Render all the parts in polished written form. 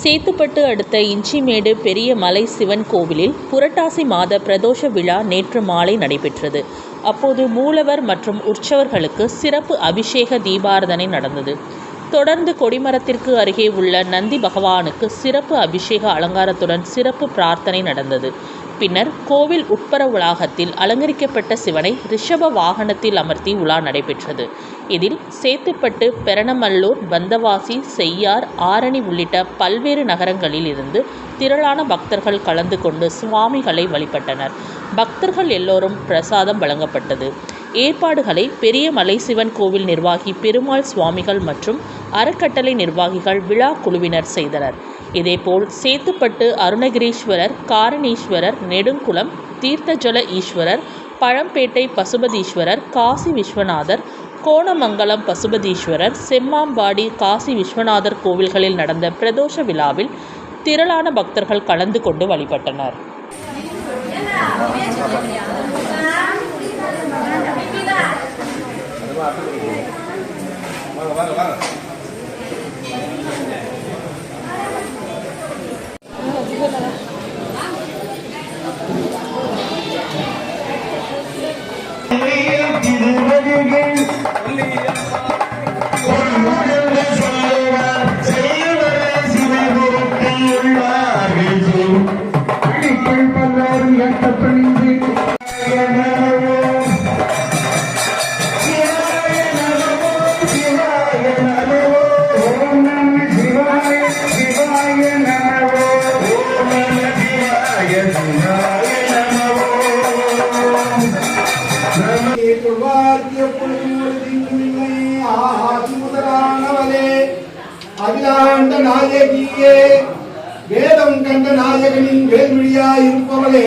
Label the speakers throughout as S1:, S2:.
S1: சேத்துப்பட்டு அடுத்த இஞ்சிமேடு பெரிய மலை சிவன் கோவிலில் புரட்டாசி மாத பிரதோஷ விழா நேற்று மாலை நடைபெற்றது. அப்போது மூலவர் மற்றும் உற்சவர்களுக்கு சிறப்பு அபிஷேக தீபாராதனை நடந்தது. தொடர்ந்து கொடிமரத்திற்கு அருகே உள்ள நந்தி பகவானுக்கு சிறப்பு அபிஷேக அலங்காரத்துடன் சிறப்பு பிரார்த்தனை நடந்தது. பின்னர் கோவில் உட்புற வளாகத்தில் அலங்கரிக்கப்பட்ட சிவனை ரிஷப வாகனத்தில் அமர்த்தி உலா நடைபெற்றது. இதில் சேத்துப்பட்டு, பெரணமல்லூர், பந்தவாசி, செய்யார், ஆரணி உள்ளிட்ட பல்வேறு நகரங்களில் இருந்து திரளான பக்தர்கள் கலந்து கொண்டு சுவாமிகளை வழிபட்டனர். பக்தர்கள் எல்லோரும் பிரசாதம் வழங்கப்பட்டது. ஏற்பாடுகளை பெரிய மலை சிவன் கோவில் நிர்வாகி பெருமாள் சுவாமிகள் மற்றும் அறக்கட்டளை நிர்வாகிகள் விழா குழுவினர் செய்தனர். இதேபோல் சேத்துப்பட்டு அருணகிரீஸ்வரர், காரணீஸ்வரர், நெடுங்குளம் தீர்த்தஜல ஈஸ்வரர், பழம்பேட்டை பசுபதீஸ்வரர், காசி விஸ்வநாதர், கோணமங்கலம் பசுபதீஸ்வரர், செம்மாம்பாடி காசி விஸ்வநாதர் கோவில்களில் நடந்த பிரதோஷ விழாவில் திரளான பக்தர்கள் கலந்து கொண்டு வழிபட்டனர்.
S2: அகிலாண்ட நாயகியே, வேதம் கண்ட நாயகனின் வேல்விழியாயிருப்பவளே,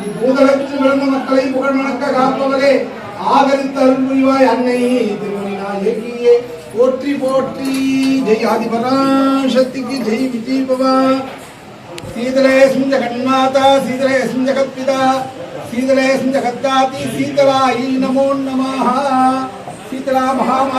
S2: இப்பூதலத்தில் விழுந்த மக்களை புகழ் மணக்க காப்பவளே, ஆதரித்து அருள் புரிவாய் அன்னை திருமணி நாயகியே, போற்றி போற்றி. ஜெய் ஆதிபராசக்திக்கு ஜெய் விஜய் பவா. சீதலேஸ்மின் ஜெகன்மாதா, சீதலேஸ்மின் ஜெகத்பிதா, சீதலேஸ்மின் ஜெகத்தாதி, சீதலாயை நமோ நமः. சீதலா மகாமா